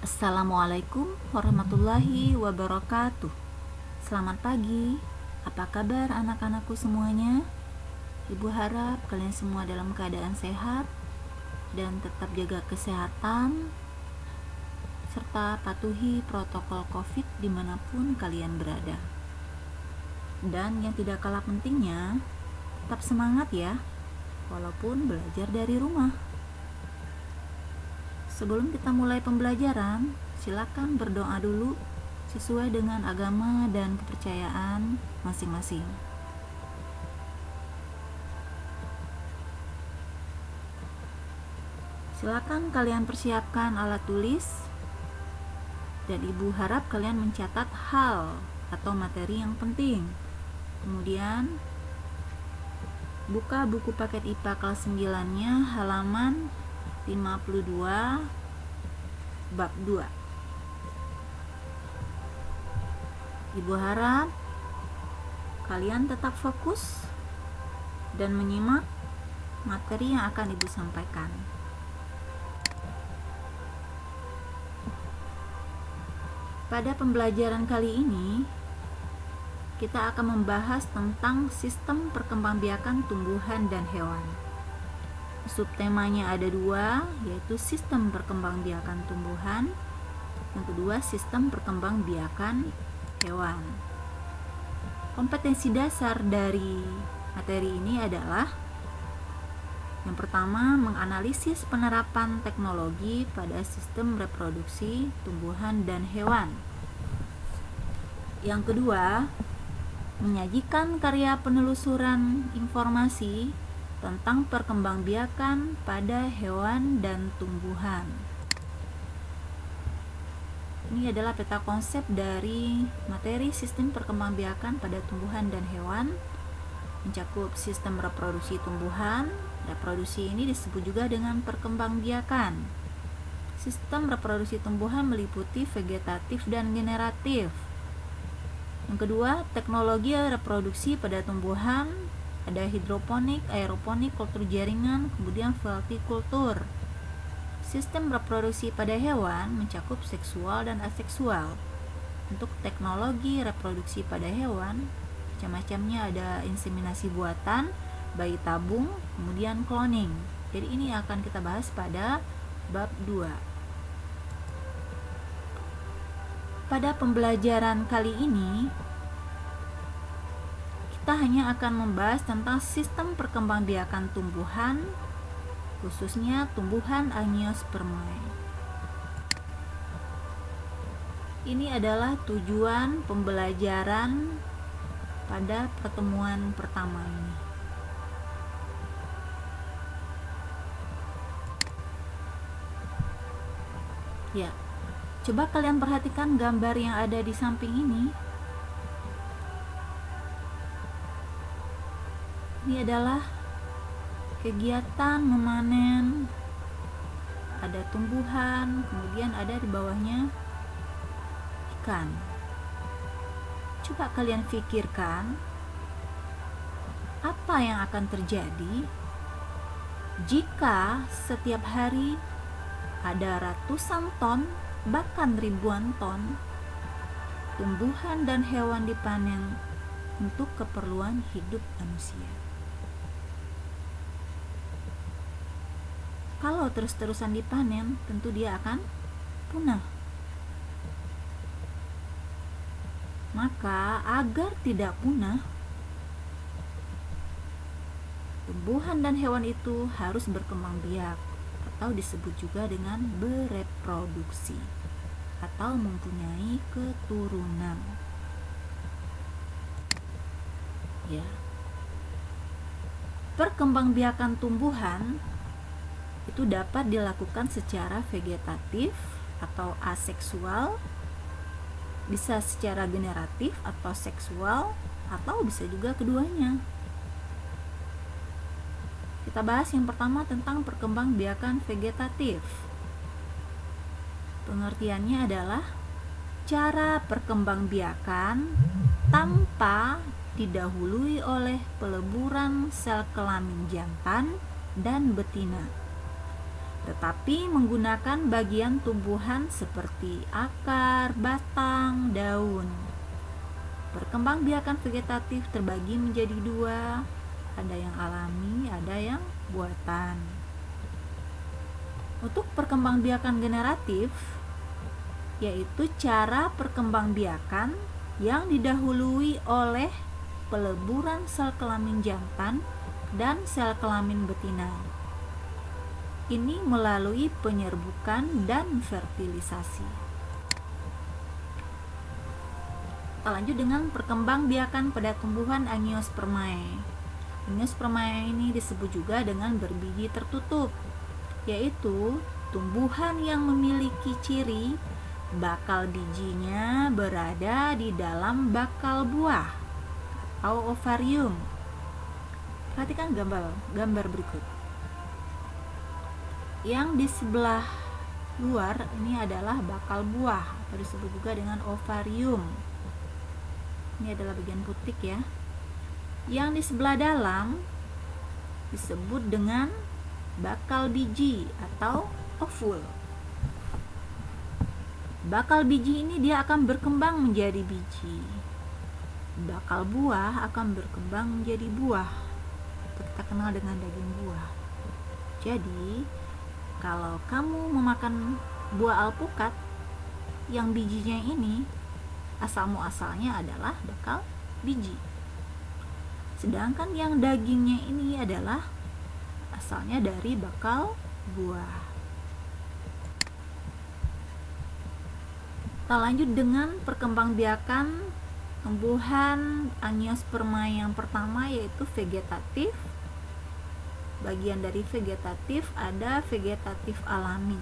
Assalamualaikum warahmatullahi wabarakatuh. Selamat pagi. Apa kabar anak-anakku semuanya? Ibu harap kalian semua dalam keadaan sehat dan tetap jaga kesehatan serta patuhi protokol COVID dimanapun kalian berada. Dan yang tidak kalah pentingnya, tetap semangat ya, walaupun belajar dari rumah. Sebelum kita mulai pembelajaran, silakan berdoa dulu sesuai dengan agama dan kepercayaan masing-masing. Silakan kalian persiapkan alat tulis dan ibu harap kalian mencatat hal atau materi yang penting. Kemudian buka buku paket IPA kelas 9-nya halaman 52 bab 2. Ibu harap kalian tetap fokus dan menyimak materi yang akan ibu sampaikan. Pada pembelajaran kali ini kita akan membahas tentang sistem perkembangbiakan tumbuhan dan hewan. Subtemanya ada dua, yaitu sistem perkembangbiakan tumbuhan, yang kedua sistem perkembangbiakan hewan. Kompetensi dasar dari materi ini adalah yang pertama, menganalisis penerapan teknologi pada sistem reproduksi tumbuhan dan hewan. Yang kedua, menyajikan karya penelusuran informasi tentang perkembangbiakan pada hewan dan tumbuhan. Ini adalah peta konsep dari materi sistem perkembangbiakan pada tumbuhan dan hewan, mencakup sistem reproduksi tumbuhan. Reproduksi ini disebut juga dengan perkembangbiakan. Sistem reproduksi tumbuhan meliputi vegetatif dan generatif. Yang kedua, teknologi reproduksi pada tumbuhan. Ada hidroponik, aeroponik, kultur jaringan, kemudian vertikultur. Sistem reproduksi pada hewan mencakup seksual dan aseksual. Untuk teknologi reproduksi pada hewan, macam-macamnya ada inseminasi buatan, bayi tabung, kemudian cloning. Jadi ini akan kita bahas pada bab 2. Pada pembelajaran kali ini kita hanya akan membahas tentang sistem perkembangbiakan tumbuhan, khususnya tumbuhan Angiospermae. Ini adalah tujuan pembelajaran pada pertemuan pertama ini. Ya, coba kalian perhatikan gambar yang ada di samping ini. Ini adalah kegiatan memanen. Ada tumbuhan, kemudian ada di bawahnya ikan. Coba kalian pikirkan, apa yang akan terjadi jika setiap hari ada ratusan ton, bahkan ribuan ton tumbuhan dan hewan dipanen untuk keperluan hidup manusia. Kalau terus-terusan dipanen, tentu dia akan punah. Maka agar tidak punah, tumbuhan dan hewan itu harus berkembang biak atau disebut juga dengan bereproduksi atau mempunyai keturunan. Ya. Perkembangbiakan tumbuhan itu dapat dilakukan secara vegetatif atau aseksual, bisa secara generatif atau seksual, atau bisa juga keduanya. Kita bahas yang pertama tentang perkembangbiakan vegetatif. Pengertiannya adalah cara perkembangbiakan tanpa didahului oleh peleburan sel kelamin jantan dan betina. tetapi menggunakan bagian tumbuhan seperti akar, batang, daun. Perkembangbiakan vegetatif terbagi menjadi dua, ada yang alami, ada yang buatan. Untuk perkembangbiakan generatif, yaitu cara perkembangbiakan yang didahului oleh peleburan sel kelamin jantan dan sel kelamin betina. Ini melalui penyerbukan dan fertilisasi. Kita lanjut dengan perkembangbiakan pada tumbuhan Angiospermae. Angiospermae ini disebut juga dengan berbiji tertutup, yaitu tumbuhan yang memiliki ciri bakal bijinya berada di dalam bakal buah atau ovarium. Perhatikan gambar berikut. Yang di sebelah luar ini adalah bakal buah atau disebut juga dengan ovarium. Ini adalah bagian putik ya. Yang di sebelah dalam disebut dengan bakal biji atau ovul. Bakal biji ini dia akan berkembang menjadi biji. Bakal buah akan berkembang menjadi buah. Kita kenal dengan daging buah. Jadi kalau kamu memakan buah alpukat yang bijinya ini, asal muasalnya adalah bakal biji. Sedangkan yang dagingnya ini adalah asalnya dari bakal buah. Kita lanjut dengan perkembangbiakan tumbuhan Angiospermae yang pertama, yaitu vegetatif. Bagian dari vegetatif ada vegetatif alami,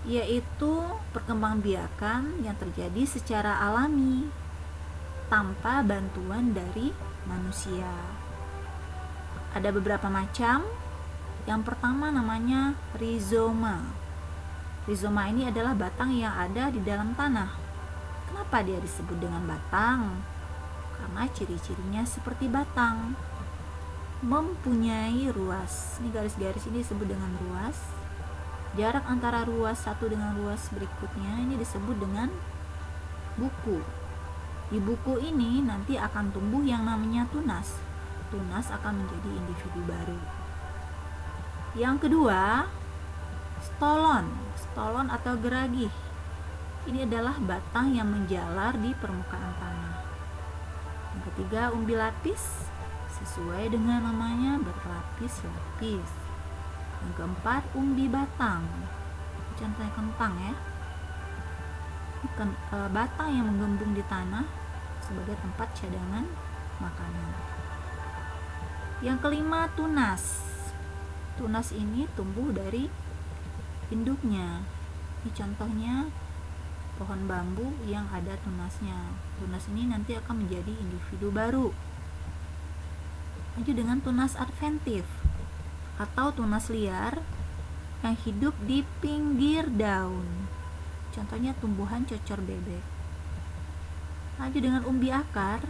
yaitu perkembangbiakan yang terjadi secara alami tanpa bantuan dari manusia. Ada beberapa macam. Yang pertama namanya rizoma. Rizoma ini adalah batang yang ada di dalam tanah. Kenapa dia disebut dengan batang? Karena ciri-cirinya seperti batang, mempunyai ruas. Ini garis-garis ini disebut dengan ruas. Jarak antara ruas satu dengan ruas berikutnya ini disebut dengan buku. Di buku ini nanti akan tumbuh yang namanya tunas. Tunas akan menjadi individu baru. Yang kedua, stolon. Stolon atau geragih. Ini adalah batang yang menjalar di permukaan tanah. Yang ketiga, umbi lapis. Sesuai dengan namanya, berlapis-lapis. Yang keempat, umbi batang. Contohnya kentang ya. Batang yang menggembung di tanah sebagai tempat cadangan makanan. Yang kelima, tunas. Tunas ini tumbuh dari induknya. Ini contohnya pohon bambu yang ada tunasnya. Tunas ini nanti akan menjadi individu baru. Lanjut dengan tunas adventif atau tunas liar yang hidup di pinggir daun. Contohnya tumbuhan cocor bebek. Lanjut dengan umbi akar.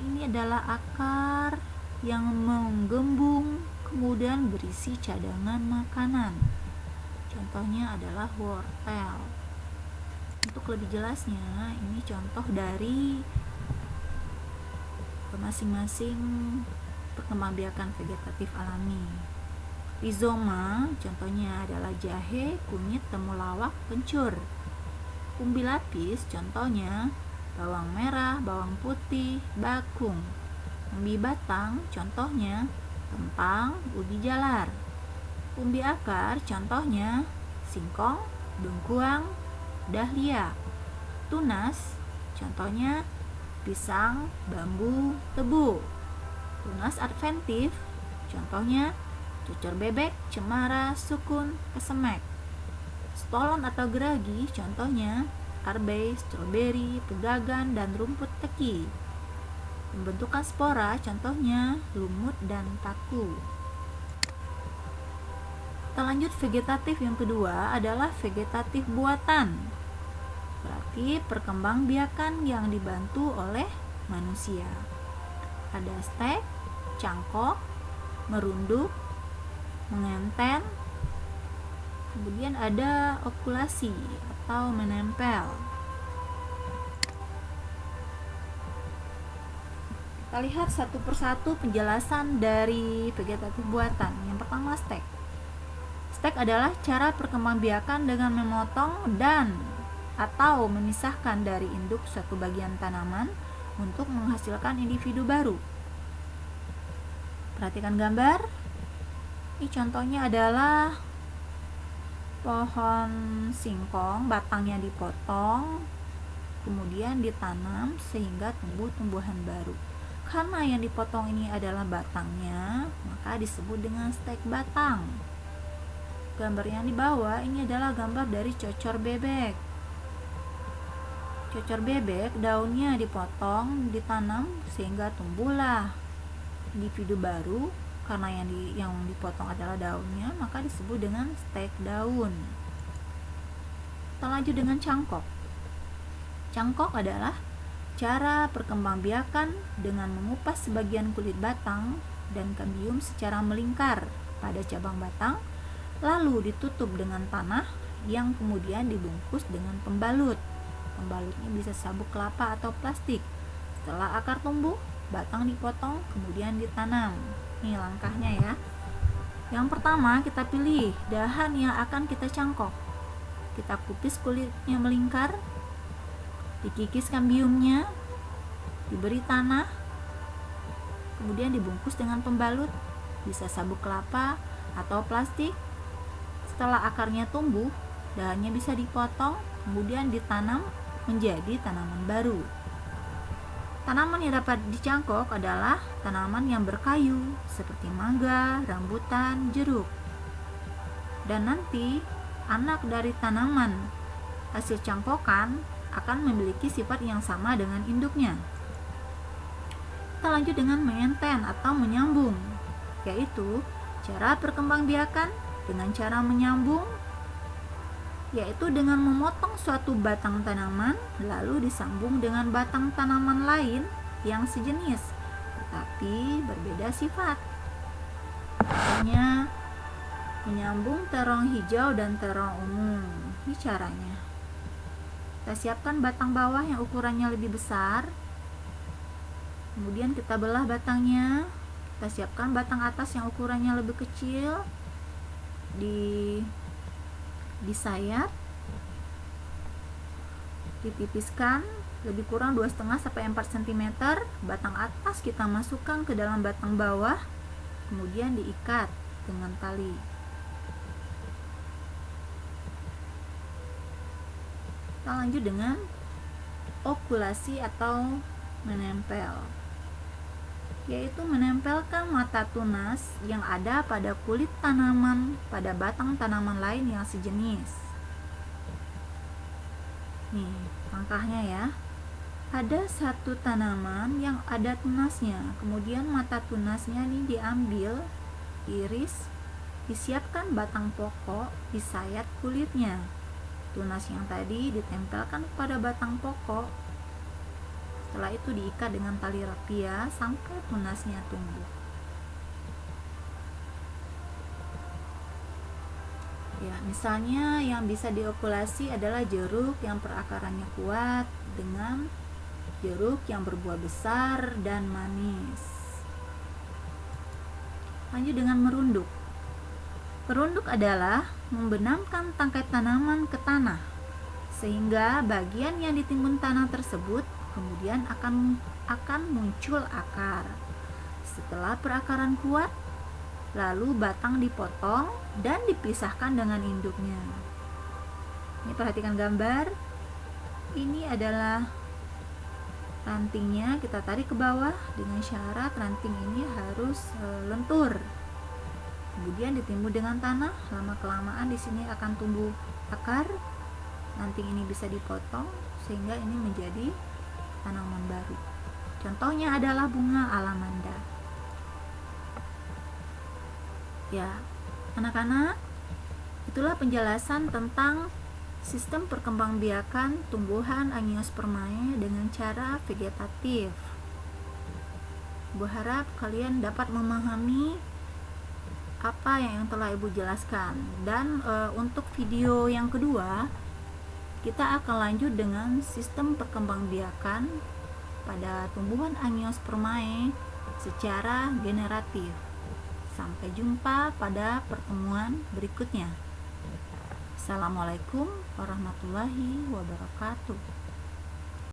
Ini adalah akar yang menggembung kemudian berisi cadangan makanan. Contohnya adalah wortel. Untuk lebih jelasnya, ini contoh dari masing-masing perkembangbiakan vegetatif alami. Rizoma contohnya adalah jahe, kunyit, temulawak, kencur. Umbi lapis contohnya bawang merah, bawang putih, bakung. Umbi batang contohnya kentang, ubi jalar. Umbi akar contohnya singkong, bengkuang, dahlia. Tunas contohnya pisang, bambu, tebu. Tunas adventif contohnya cucur bebek, cemara, sukun, kesemek. Stolon atau geragi contohnya arbe, stroberi, pegagan, dan rumput teki. Pembentukan spora contohnya lumut dan paku. Kita lanjut vegetatif yang kedua adalah vegetatif buatan. Berarti perkembangbiakan yang dibantu oleh manusia. Ada stek, cangkok, merunduk, mengenten, kemudian ada okulasi atau menempel. Kita lihat satu persatu penjelasan dari vegetatif buatan. Yang pertama, stek. Stek adalah cara perkembangbiakan dengan memotong dan atau memisahkan dari induk suatu bagian tanaman untuk menghasilkan individu baru. Perhatikan gambar. Ini contohnya adalah pohon singkong, batangnya dipotong, kemudian ditanam sehingga tumbuh tumbuhan baru. Karena yang dipotong ini adalah batangnya, maka disebut dengan stek batang. Gambar yang di bawah ini adalah gambar dari cocor bebek. Cocor bebek daunnya dipotong, ditanam sehingga tumbuhlah individu baru. Karena yang dipotong adalah daunnya, maka disebut dengan stek daun. Kita lanjut dengan cangkok. Cangkok adalah cara perkembangbiakan dengan mengupas sebagian kulit batang dan kambium secara melingkar pada cabang batang, lalu ditutup dengan tanah yang kemudian dibungkus dengan pembalut. Pembalutnya bisa sabuk kelapa atau plastik. Setelah akar tumbuh, batang dipotong, kemudian ditanam. Ini langkahnya ya. Yang pertama, kita pilih dahan yang akan kita cangkok. Kita kupis kulitnya melingkar, dikikis kambiumnya, diberi tanah, kemudian dibungkus dengan pembalut, bisa sabuk kelapa atau plastik. Setelah akarnya tumbuh, dahannya bisa dipotong, kemudian ditanam menjadi tanaman baru. Tanaman yang dapat dicangkok adalah tanaman yang berkayu, seperti mangga, rambutan, jeruk. Dan nanti, anak dari tanaman hasil cangkokan akan memiliki sifat yang sama dengan induknya. Kita lanjut dengan mengenten atau menyambung, yaitu cara perkembangbiakan dengan cara menyambung, yaitu dengan memotong suatu batang tanaman lalu disambung dengan batang tanaman lain yang sejenis tetapi berbeda sifat. Contohnya menyambung terong hijau dan terong ungu. Ini caranya. Kita siapkan batang bawah yang ukurannya lebih besar, kemudian kita belah batangnya. Kita siapkan batang atas yang ukurannya lebih kecil, disayat, ditipiskan lebih kurang 2,5 sampai 4 cm. Batang atas kita masukkan ke dalam batang bawah, kemudian diikat dengan tali. Kita lanjut dengan okulasi atau menempel, yaitu menempelkan mata tunas yang ada pada kulit tanaman pada batang tanaman lain yang sejenis. Nih, langkahnya ya. Ada satu tanaman yang ada tunasnya, kemudian mata tunasnya nih diambil, iris, disiapkan batang pokok, disayat kulitnya. Tunas yang tadi ditempelkan pada batang pokok. Setelah itu diikat dengan tali rapia sampai tunasnya tumbuh. Ya, misalnya yang bisa diokulasi adalah jeruk yang perakarannya kuat dengan jeruk yang berbuah besar dan manis. Lanjut dengan merunduk. Merunduk adalah membenamkan tangkai tanaman ke tanah sehingga bagian yang ditimbun tanah tersebut kemudian akan muncul akar. Setelah perakaran kuat, lalu batang dipotong dan dipisahkan dengan induknya. Ini perhatikan gambar. Ini adalah rantingnya, kita tarik ke bawah dengan syarat ranting ini harus lentur. Kemudian ditimbun dengan tanah, lama-kelamaan di sini akan tumbuh akar. Ranting ini bisa dipotong sehingga ini menjadi tanaman baru. Contohnya adalah bunga alamanda. Ya, anak-anak, itulah penjelasan tentang sistem perkembangbiakan tumbuhan Angiospermae dengan cara vegetatif. Berharap kalian dapat memahami apa yang telah Ibu jelaskan. Dan untuk video yang kedua, kita akan lanjut dengan sistem perkembangbiakan pada tumbuhan Angiospermae secara generatif. Sampai jumpa pada pertemuan berikutnya. Assalamualaikum warahmatullahi wabarakatuh.